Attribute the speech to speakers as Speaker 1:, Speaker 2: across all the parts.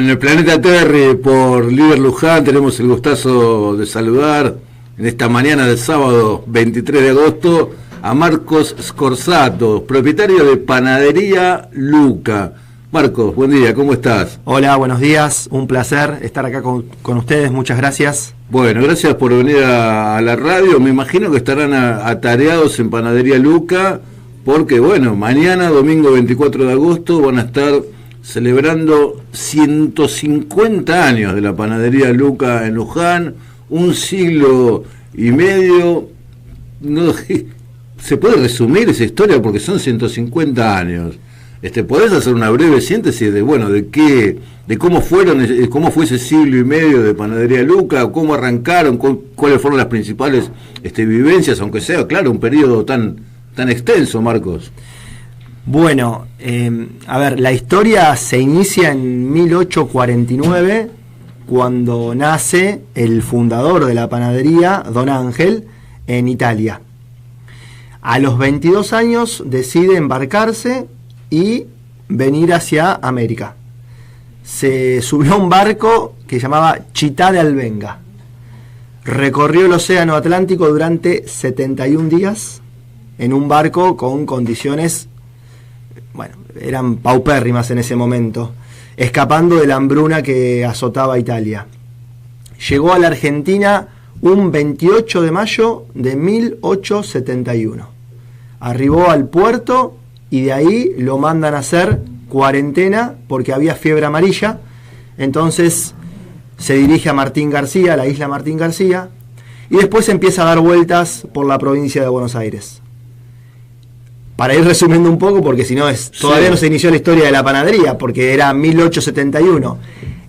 Speaker 1: En el Planeta Terry por Líder Luján tenemos el gustazo de saludar en esta mañana del sábado 23 de agosto a Marcos Scorsato, propietario de Panadería Luca. Marcos, buen día, ¿cómo estás?
Speaker 2: Hola, buenos días, un placer estar acá con ustedes, muchas gracias.
Speaker 1: Bueno, gracias por venir a la radio. Me imagino que estarán atareados en Panadería Luca, porque bueno, mañana, domingo 24 de agosto, van a estar celebrando 150 años de la Panadería Luca en Luján, un siglo y medio. No, ¿se puede resumir esa historia? Porque son 150 años. ¿Podés hacer una breve síntesis de cómo fue ese siglo y medio de Panadería Luca, cómo arrancaron, cuáles fueron las principales vivencias, aunque sea, claro, un periodo tan extenso, Marcos?
Speaker 2: Bueno, a ver, la historia se inicia en 1849, cuando nace el fundador de la panadería, Don Ángel, en Italia. A los 22 años decide embarcarse y venir hacia América. Se subió a un barco que se llamaba Città d'Albenga. Recorrió el océano Atlántico durante 71 días en un barco con condiciones, bueno, eran paupérrimas en ese momento, escapando de la hambruna que azotaba Italia. Llegó a la Argentina un 28 de mayo de 1871. Arribó al puerto y de ahí lo mandan a hacer cuarentena porque había fiebre amarilla. Entonces se dirige a Martín García, a la isla Martín García, y después empieza a dar vueltas por la provincia de Buenos Aires. Para ir resumiendo un poco, porque si no todavía no se inició la historia de la panadería, porque era 1871.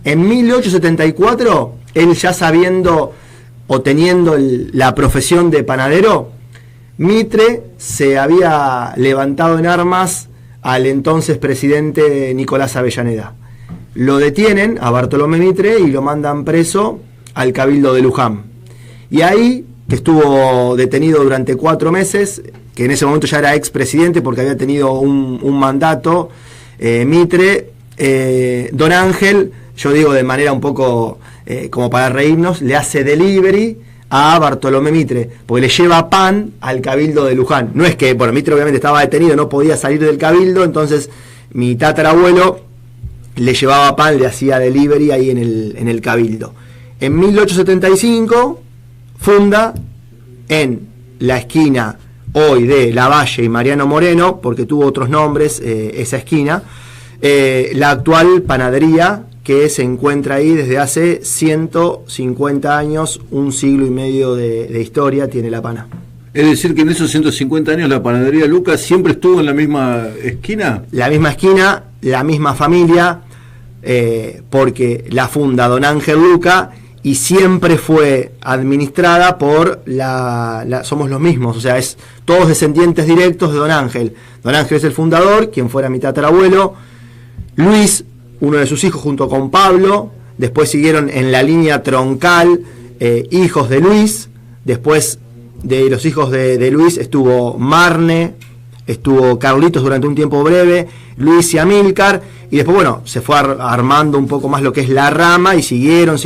Speaker 2: En 1874, él ya sabiendo o teniendo la profesión de panadero, Mitre se había levantado en armas al entonces presidente Nicolás Avellaneda. Lo detienen a Bartolomé Mitre y lo mandan preso al Cabildo de Luján. Y ahí, que estuvo detenido durante 4 meses, que en ese momento ya era expresidente porque había tenido un mandato, Mitre, Don Ángel, yo digo de manera un poco como para reírnos, le hace delivery a Bartolomé Mitre, porque le lleva pan al Cabildo de Luján. No es que, bueno, Mitre obviamente estaba detenido, no podía salir del Cabildo, entonces mi tatarabuelo le llevaba pan, le hacía delivery ahí en el Cabildo. En 1875 funda en la esquina hoy de Lavalle y Mariano Moreno, porque tuvo otros nombres esa esquina, la actual panadería, que se encuentra ahí desde hace 150 años, un siglo y medio de historia tiene la pana.
Speaker 1: Es decir, que en esos 150 años la Panadería Luca siempre estuvo en la misma esquina.
Speaker 2: La misma esquina, la misma familia, porque la funda Don Ángel Luca y siempre fue administrada por somos los mismos, o sea, es todos descendientes directos de Don Ángel. Don Ángel es el fundador, quien fuera mi tatarabuelo. Luis, uno de sus hijos, junto con Pablo. Después siguieron en la línea troncal hijos de Luis. Después de los hijos de Luis estuvo Marne, estuvo Carlitos durante un tiempo breve, Luis y Amílcar, y después, bueno, se fue armando un poco más lo que es la rama, y siguieron,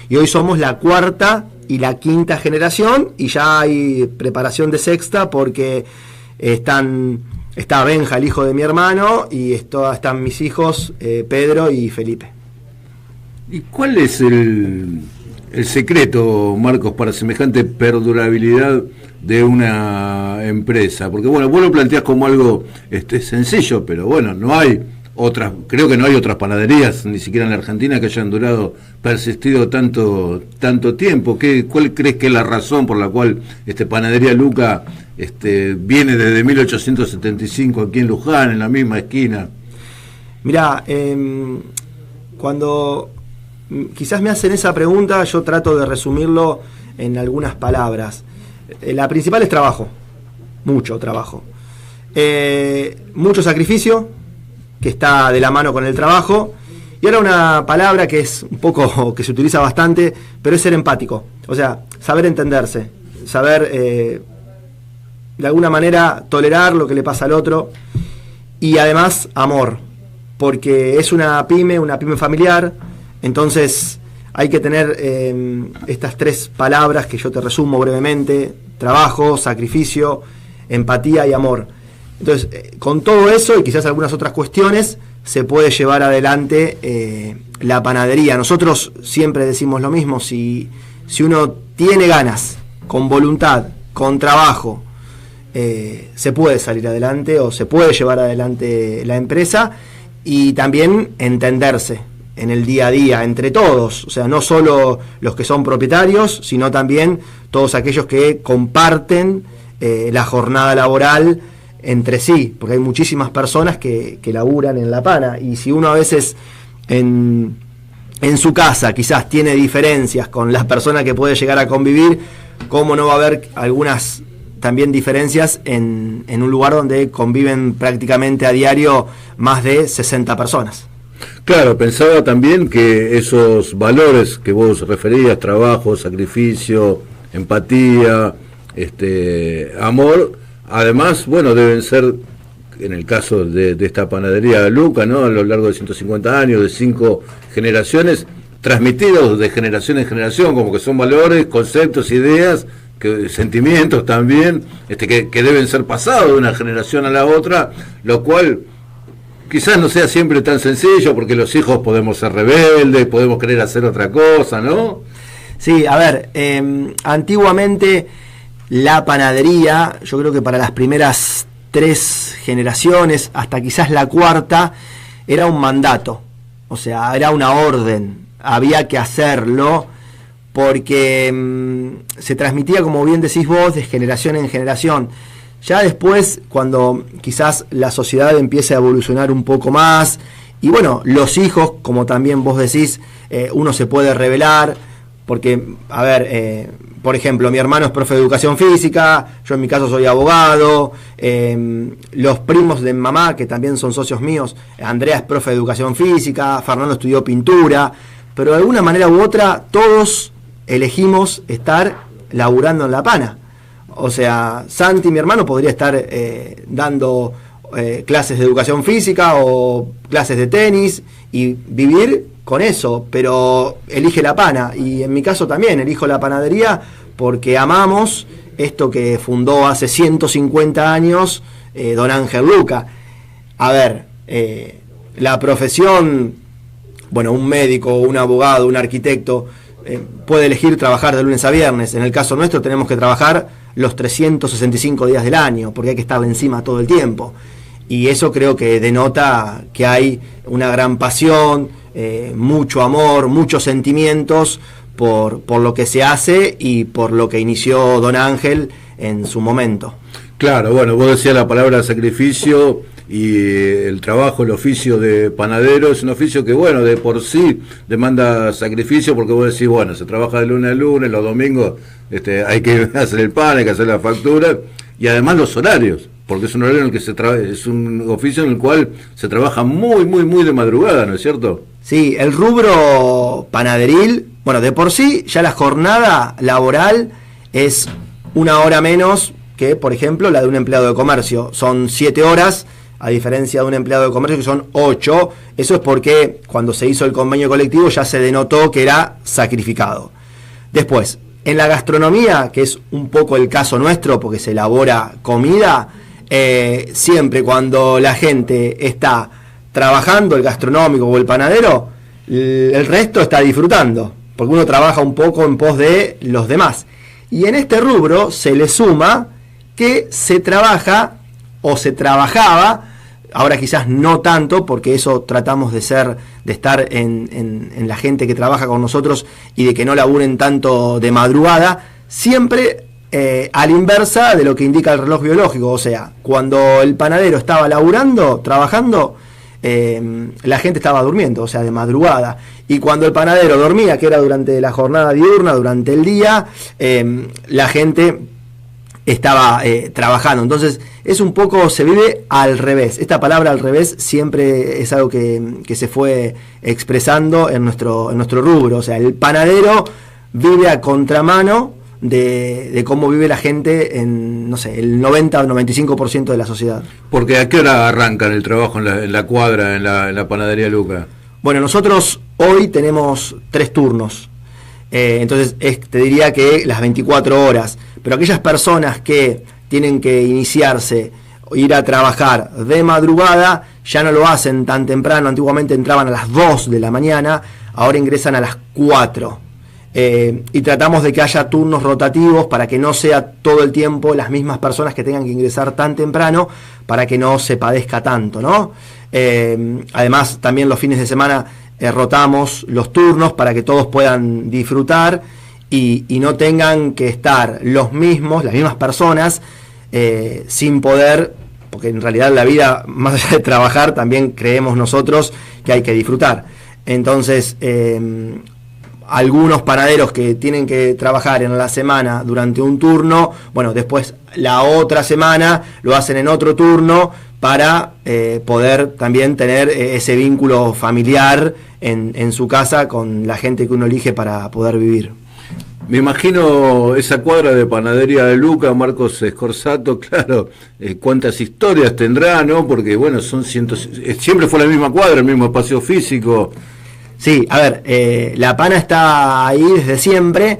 Speaker 2: y hoy somos la 4ª y la 5ª generación, y ya hay preparación de 6ª, porque está Benja, el hijo de mi hermano, y están mis hijos, Pedro y Felipe.
Speaker 1: ¿Y cuál es el secreto, Marcos, para semejante perdurabilidad de una empresa? Porque bueno, vos lo planteás como algo sencillo, pero bueno, creo que no hay otras panaderías, ni siquiera en la Argentina, que hayan persistido tanto tiempo. ¿Cuál crees que es la razón por la cual Panadería Luca viene desde 1875 aquí en Luján, en la misma esquina?
Speaker 2: Mirá, cuando quizás me hacen esa pregunta, yo trato de resumirlo en algunas palabras. La principal es trabajo, mucho trabajo, mucho sacrificio, que está de la mano con el trabajo. Y ahora una palabra que es un poco, que se utiliza bastante, pero es ser empático. O sea, saber entenderse, saber de alguna manera tolerar lo que le pasa al otro, y además amor. porque es una pyme familiar, entonces hay que tener estas 3 palabras que yo te resumo brevemente: trabajo, sacrificio, empatía y amor. Entonces, con todo eso y quizás algunas otras cuestiones, se puede llevar adelante la panadería. Nosotros siempre decimos lo mismo: si uno tiene ganas, con voluntad, con trabajo, se puede salir adelante o se puede llevar adelante la empresa, y también entenderse en el día a día entre todos, o sea, no solo los que son propietarios, sino también todos aquellos que comparten la jornada laboral entre sí, porque hay muchísimas personas que laburan en la pana, y si uno a veces en su casa quizás tiene diferencias con las personas que puede llegar a convivir, ¿cómo no va a haber algunas también diferencias en un lugar donde conviven prácticamente a diario más de 60 personas?
Speaker 1: Claro, pensaba también que esos valores que vos referías, trabajo, sacrificio, empatía, amor, además, bueno, deben ser, en el caso de esta panadería Luca, ¿no?, a lo largo de 150 años, de 5 generaciones, transmitidos de generación en generación, como que son valores, conceptos, ideas, sentimientos también, que deben ser pasados de una generación a la otra, lo cual quizás no sea siempre tan sencillo, porque los hijos podemos ser rebeldes, podemos querer hacer otra cosa, ¿no?
Speaker 2: Sí, a ver, antiguamente la panadería, yo creo que para las primeras 3 generaciones, hasta quizás la 4ª, era un mandato, o sea, era una orden, había que hacerlo, porque se transmitía, como bien decís vos, de generación en generación. Ya después, cuando quizás la sociedad empiece a evolucionar un poco más, y bueno, los hijos, como también vos decís, uno se puede revelar, porque, a ver, por ejemplo, mi hermano es profe de educación física, yo en mi caso soy abogado, los primos de mamá, que también son socios míos, Andrea es profe de educación física, Fernando estudió pintura, pero de alguna manera u otra todos elegimos estar laburando en la pana. O sea, Santi, mi hermano, podría estar dando clases de educación física o clases de tenis y vivir con eso, pero elige la pana. Y en mi caso también elijo la panadería porque amamos esto que fundó hace 150 años don Ángel Luca. A ver, la profesión, bueno, un médico, un abogado, un arquitecto, puede elegir trabajar de lunes a viernes. En el caso nuestro tenemos que trabajar los 365 días del año, porque hay que estar encima todo el tiempo. Y eso creo que denota que hay una gran pasión, mucho amor, muchos sentimientos por lo que se hace y por lo que inició don Ángel en su momento.
Speaker 1: Claro, bueno, vos decías la palabra sacrificio, y el trabajo, el oficio de panadero es un oficio que, bueno, de por sí demanda sacrificio, porque vos decís, bueno, se trabaja de lunes a lunes, los domingos hay que hacer el pan, hay que hacer la factura, y además los horarios, porque es un horario en el que es un oficio en el cual se trabaja muy, muy, muy de madrugada, ¿no es cierto?
Speaker 2: Sí, el rubro panaderil, bueno, de por sí ya la jornada laboral es 1 hora menos que, por ejemplo, la de un empleado de comercio. Son 7 horas, a diferencia de un empleado de comercio que son 8. Eso es porque cuando se hizo el convenio colectivo ya se denotó que era sacrificado. Después, en la gastronomía, que es un poco el caso nuestro, porque se elabora comida, siempre cuando la gente está trabajando, el gastronómico o el panadero, el resto está disfrutando, porque uno trabaja un poco en pos de los demás. Y en este rubro se le suma que se trabaja o se trabajaba, ahora quizás no tanto, porque eso tratamos de estar en la gente que trabaja con nosotros y de que no laburen tanto de madrugada, siempre a la inversa de lo que indica el reloj biológico. O sea, cuando el panadero estaba laburando, trabajando, la gente estaba durmiendo, o sea, de madrugada. Y cuando el panadero dormía, que era durante la jornada diurna, durante el día, la gente estaba trabajando. Entonces es un poco, se vive al revés. Esta palabra al revés siempre es algo que se fue expresando en nuestro rubro. O sea, el panadero vive a contramano de cómo vive la gente en, no sé, el 90 o 95% de la sociedad.
Speaker 1: Porque ¿a qué hora arrancan el trabajo en la cuadra, en la panadería Luca?
Speaker 2: Bueno, nosotros hoy tenemos 3 turnos. Entonces te diría que las 24 horas. Pero aquellas personas que tienen que iniciarse, ir a trabajar de madrugada, ya no lo hacen tan temprano. Antiguamente entraban a las 2 de la mañana, ahora ingresan a las 4. Y tratamos de que haya turnos rotativos para que no sea todo el tiempo las mismas personas que tengan que ingresar tan temprano, para que no se padezca tanto, ¿no? Además, también los fines de semana rotamos los turnos para que todos puedan disfrutar y no tengan que estar las mismas personas sin poder, porque en realidad la vida, más allá de trabajar, también creemos nosotros que hay que disfrutar. Entonces, algunos panaderos que tienen que trabajar en la semana durante un turno, bueno, después la otra semana lo hacen en otro turno para poder también tener ese vínculo familiar en su casa con la gente que uno elige para poder vivir.
Speaker 1: Me imagino esa cuadra de panadería de Luca, Marcos Scorsato, claro, cuántas historias tendrá, ¿no? Porque, bueno, siempre fue la misma cuadra, el mismo espacio físico.
Speaker 2: Sí, a ver, la pana está ahí desde siempre,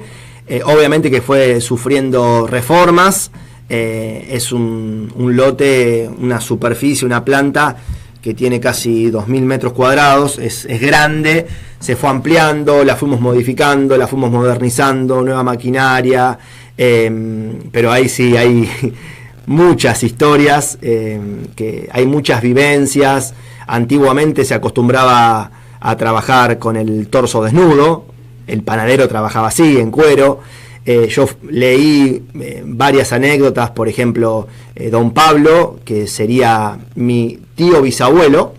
Speaker 2: obviamente que fue sufriendo reformas, es un lote, una superficie, una planta que tiene casi 2.000 metros cuadrados, es grande, se fue ampliando, la fuimos modificando, la fuimos modernizando, nueva maquinaria, pero ahí sí hay muchas historias, que hay muchas vivencias. Antiguamente se acostumbraba a trabajar con el torso desnudo, el panadero trabajaba así, en cuero. Yo leí varias anécdotas, por ejemplo, don Pablo, que sería mi tío bisabuelo,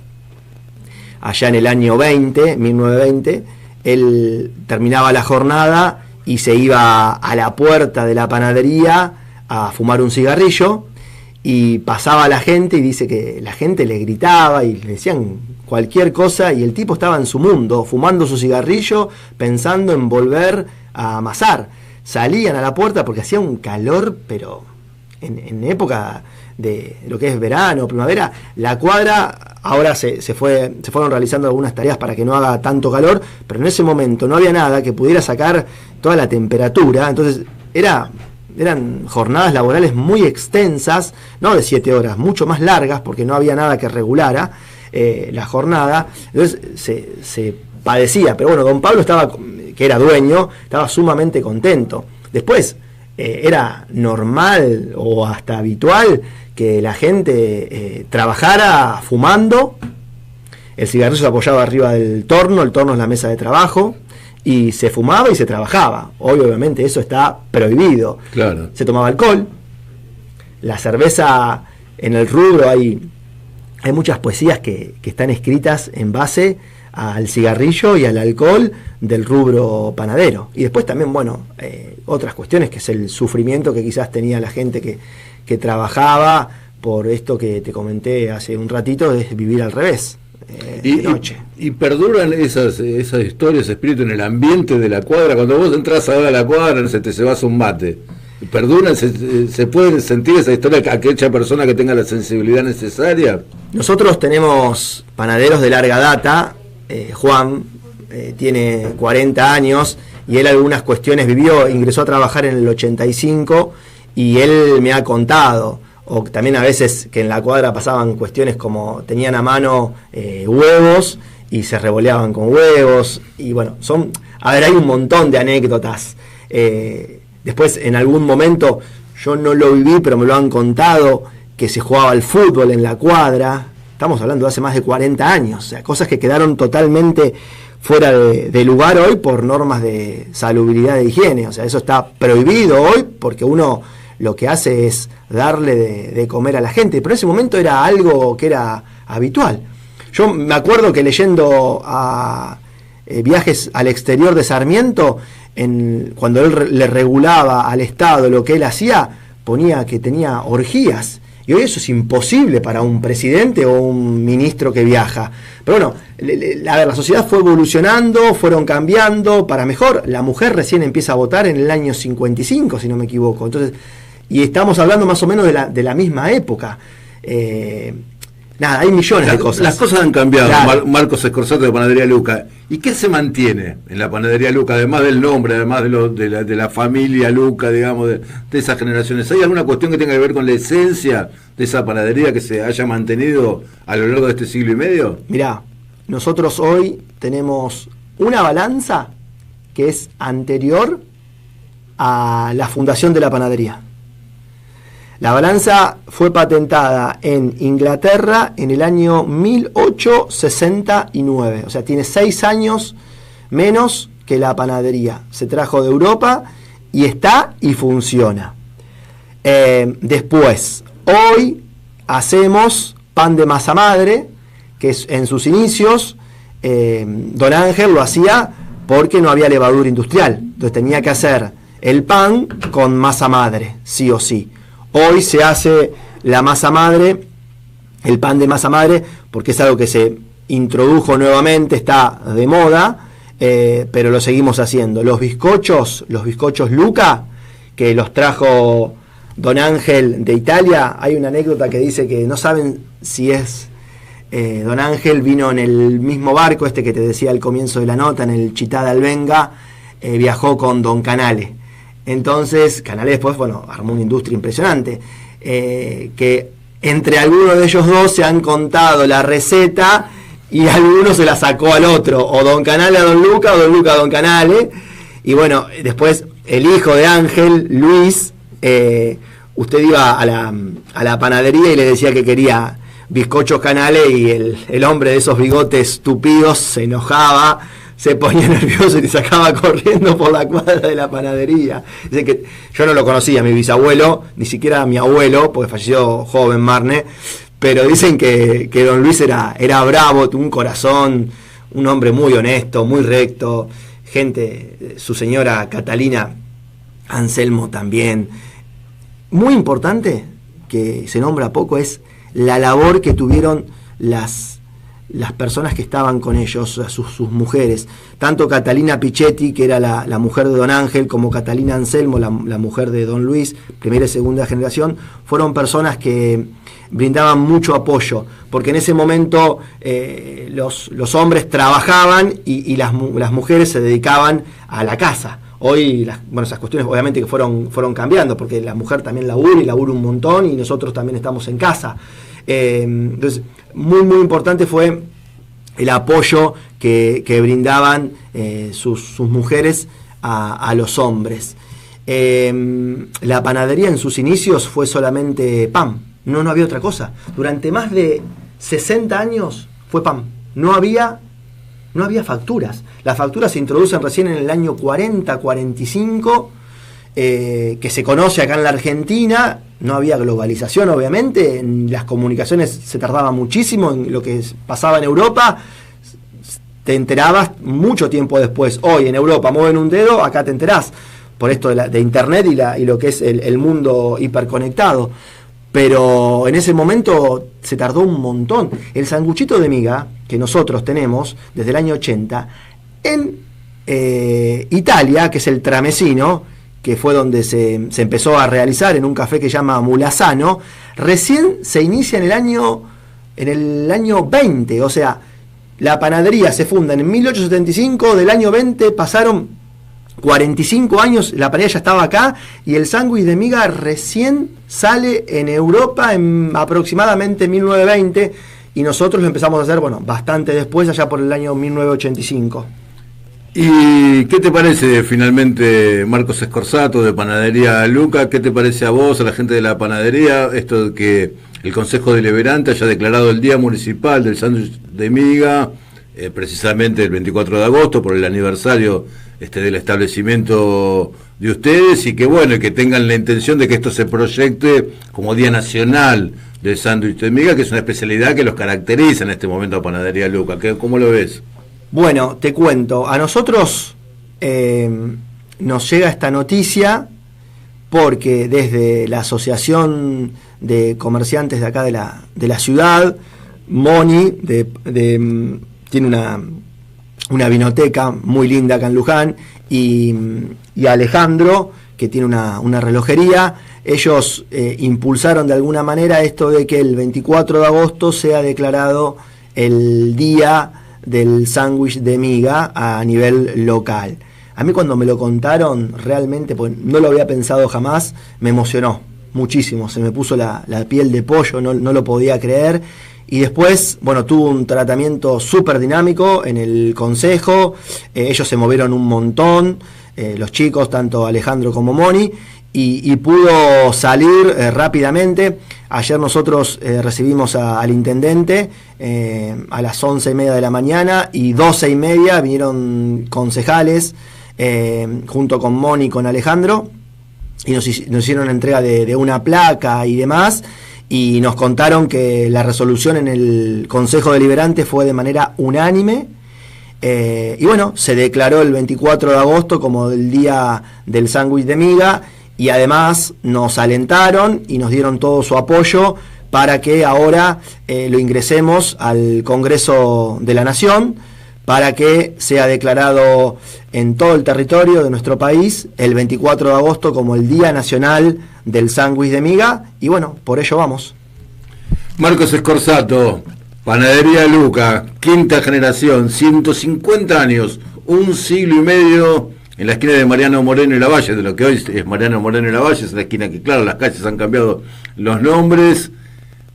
Speaker 2: allá en el año 1920, él terminaba la jornada y se iba a la puerta de la panadería a fumar un cigarrillo, y pasaba la gente y dice que la gente le gritaba y le decían cualquier cosa, y el tipo estaba en su mundo, fumando su cigarrillo, pensando en volver a amasar. Salían a la puerta porque hacía un calor, pero en época de lo que es verano, primavera, la cuadra, ahora se fueron realizando algunas tareas para que no haga tanto calor, pero en ese momento no había nada que pudiera sacar toda la temperatura, entonces eran jornadas laborales muy extensas, no de 7 horas, mucho más largas, porque no había nada que regulara la jornada. Entonces se padecía, pero bueno, don Pablo que era dueño, estaba sumamente contento. Después era normal o hasta habitual que la gente trabajara fumando, el cigarrillo se apoyaba arriba del torno, el torno es la mesa de trabajo, y se fumaba y se trabajaba. Hoy obviamente eso está prohibido.
Speaker 1: Claro. Se
Speaker 2: tomaba alcohol, la cerveza, en el rubro hay muchas poesías que están escritas en base al cigarrillo y al alcohol del rubro panadero. Y después también, bueno, otras cuestiones, que es el sufrimiento que quizás tenía la gente que trabajaba por esto que te comenté hace un ratito, de vivir al revés. De noche.
Speaker 1: Y perduran esas historias, ese espíritu en el ambiente de la cuadra. Cuando vos entras ahora a la cuadra, se te cebas un mate. ¿Perduran? ¿Se puede sentir esa historia a aquella persona que tenga la sensibilidad necesaria?
Speaker 2: Nosotros tenemos panaderos de larga data. Juan tiene 40 años y él algunas cuestiones ingresó a trabajar en el 85, y él me ha contado, o también a veces que en la cuadra pasaban cuestiones como tenían a mano huevos y se revoleaban con huevos, y bueno, hay un montón de anécdotas. Después, en algún momento, yo no lo viví, pero me lo han contado, que se jugaba al fútbol en la cuadra. Estamos hablando de hace más de 40 años, o sea, cosas que quedaron totalmente fuera de lugar hoy por normas de salubridad e higiene. O sea, eso está prohibido hoy porque uno lo que hace es darle de comer a la gente, pero en ese momento era algo que era habitual. Yo me acuerdo que leyendo a Viajes al exterior de Sarmiento, cuando él le regulaba al Estado lo que él hacía, ponía que tenía orgías, Y hoy eso es imposible para un presidente o un ministro que viaja. Pero bueno, a ver, la sociedad fue evolucionando, fueron cambiando para mejor. La mujer recién empieza a votar en el año 55, si no me equivoco. Entonces, y estamos hablando más o menos de la misma época. Nada, hay millones de cosas.
Speaker 1: Las cosas han cambiado,
Speaker 2: claro.
Speaker 1: Marcos Scorsato de Panadería Luca. ¿Y qué se mantiene en la Panadería Luca, además del nombre, además de la familia Luca, digamos, de esas generaciones? ¿Hay alguna cuestión que tenga que ver con la esencia de esa panadería que se haya mantenido a lo largo de este siglo y medio?
Speaker 2: Mirá, nosotros hoy tenemos una balanza que es anterior a la fundación de la panadería. La balanza fue patentada en Inglaterra en el año 1869, o sea, tiene 6 años menos que la panadería. Se trajo de Europa y está y funciona. Después, hoy hacemos pan de masa madre, que en sus inicios Don Ángel lo hacía porque no había levadura industrial, entonces tenía que hacer el pan con masa madre, sí o sí. Hoy se hace la masa madre, el pan de masa madre, porque es algo que se introdujo nuevamente, está de moda, pero lo seguimos haciendo. Los bizcochos Luca, que los trajo Don Ángel de Italia, hay una anécdota que dice que no saben si es Don Ángel vino en el mismo barco, este que te decía al comienzo de la nota, en el Città d'Albenga, viajó con Don Canale. Entonces, Canale después, bueno, armó una industria impresionante, que entre algunos de ellos dos se han contado la receta y alguno se la sacó al otro, o Don Canale a Don Luca, o Don Luca a Don Canale. Y bueno, después el hijo de Ángel, Luis, usted iba a la panadería y le decía que quería bizcochos Canale y el hombre de esos bigotes tupidos se enojaba, se ponía nervioso y te sacaba corriendo por la cuadra de la panadería. Dicen que yo no lo conocía, mi bisabuelo, ni siquiera mi abuelo, porque falleció joven Marne, pero dicen que don Luis era bravo, un corazón, un hombre muy honesto, muy recto, gente, su señora Catalina Anselmo también. Muy importante, que se nombra poco, es la labor que tuvieron las personas que estaban con ellos, sus mujeres, tanto Catalina Pichetti, que era la mujer de Don Ángel, como Catalina Anselmo, la mujer de Don Luis, primera y segunda generación, fueron personas que brindaban mucho apoyo, porque en ese momento los hombres trabajaban y las mujeres se dedicaban a la casa. Hoy, esas cuestiones obviamente que fueron cambiando, porque la mujer también labura y labura un montón, y nosotros también estamos en casa. Entonces, muy muy importante fue el apoyo que brindaban sus mujeres a los hombres. La panadería en sus inicios fue solamente pan, no había otra cosa. Durante más de 60 años fue pan, no había facturas. Las facturas se introducen recién en el año 40-45, que se conoce acá en la Argentina. No había globalización, obviamente, en las comunicaciones se tardaba muchísimo, en lo que pasaba en Europa te enterabas mucho tiempo después. Hoy en Europa mueven un dedo, acá te enterás, por esto de internet y lo que es el mundo hiperconectado. Pero en ese momento se tardó un montón. El sanguchito de miga que nosotros tenemos desde el año 80 en Italia, que es el tramesino, que fue donde se empezó a realizar en un café que se llama Mulasano, recién se inicia en el año 20, o sea, la panadería se funda en 1875, del año 20 pasaron 45 años, la panadería ya estaba acá, y el sándwich de miga recién sale en Europa en aproximadamente 1920, y nosotros lo empezamos a hacer, bastante después, allá por el año 1985.
Speaker 1: ¿Y qué te parece finalmente, Marcos Scorsato de Panadería Luca? ¿Qué te parece a vos, a la gente de la panadería, esto de que el Consejo Deliberante haya declarado el Día Municipal del Sándwich de Miga, precisamente el 24 de agosto, por el aniversario del establecimiento de ustedes, y que tengan la intención de que esto se proyecte como Día Nacional del Sándwich de Miga, que es una especialidad que los caracteriza en este momento a Panadería Luca? ¿Cómo lo ves?
Speaker 2: Bueno, te cuento, a nosotros nos llega esta noticia porque desde la Asociación de comerciantes de acá de la ciudad. Moni tiene una vinoteca muy linda acá en Luján, y Alejandro, que tiene una relojería. Ellos impulsaron de alguna manera esto de que el 24 de agosto sea declarado el día del sándwich de miga a nivel local. A mí cuando me lo contaron, realmente, pues no lo había pensado jamás, me emocionó muchísimo, se me puso la piel de pollo, no lo podía creer. Y después, bueno, tuvo un tratamiento súper dinámico en el consejo, ellos se movieron un montón, los chicos, tanto Alejandro como Moni, y pudo salir rápidamente. Ayer nosotros recibimos al intendente a las 11:30 de la mañana, y 12:30 vinieron concejales junto con Moni y con Alejandro, y nos hicieron entrega de una placa y demás, y nos contaron que la resolución en el Consejo Deliberante fue de manera unánime. Y bueno, se declaró el 24 de agosto como el día del sándwich de miga, y además nos alentaron y nos dieron todo su apoyo para que ahora lo ingresemos al Congreso de la Nación, para que sea declarado en todo el territorio de nuestro país el 24 de agosto como el Día Nacional del Sándwich de Miga, y bueno, por ello vamos.
Speaker 1: Marcos Scorsato, Panadería Luca, quinta generación, 150 años, un siglo y medio, en la esquina de Mariano Moreno y Lavalle, de lo que hoy es Mariano Moreno y Lavalle, es la esquina que, claro, las calles han cambiado los nombres.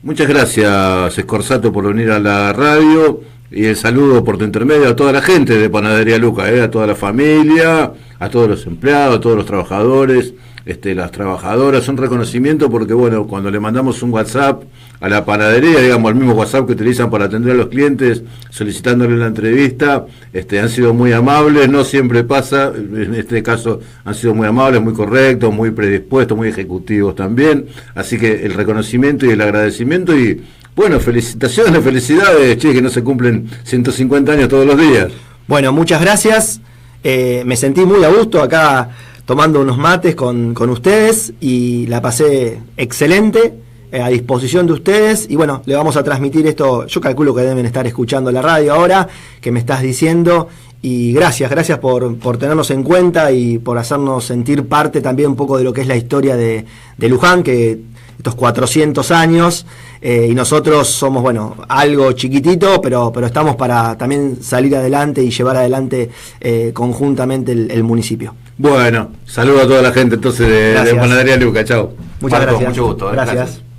Speaker 1: Muchas gracias, Scorsato, por venir a la radio, y el saludo por tu intermedio a toda la gente de Panadería Luca, a toda la familia, a todos los empleados, a todos los trabajadores, las trabajadoras. Un reconocimiento porque, bueno, cuando le mandamos un WhatsApp a la panadería, digamos, el mismo WhatsApp que utilizan para atender a los clientes, solicitándole la entrevista, han sido muy amables. No siempre pasa, en este caso han sido muy amables, muy correctos, muy predispuestos, muy ejecutivos también. Así que el reconocimiento y el agradecimiento, y bueno, felicitaciones, felicidades, che, que no se cumplen 150 años todos los días.
Speaker 2: Bueno, muchas gracias. Me sentí muy a gusto acá tomando unos mates con ustedes, y la pasé excelente, a disposición de ustedes. Y bueno, le vamos a transmitir esto. Yo calculo que deben estar escuchando la radio ahora, que me estás diciendo. Y gracias por tenernos en cuenta y por hacernos sentir parte también un poco de lo que es la historia de Luján, que estos 400 años, y nosotros somos, bueno, algo chiquitito, pero estamos para también salir adelante y llevar adelante conjuntamente el municipio.
Speaker 1: Bueno, saludo a toda la gente entonces de Panadería Luca. Chao.
Speaker 2: Muchas
Speaker 1: Marcos,
Speaker 2: gracias.
Speaker 1: Mucho gusto.
Speaker 2: Gracias.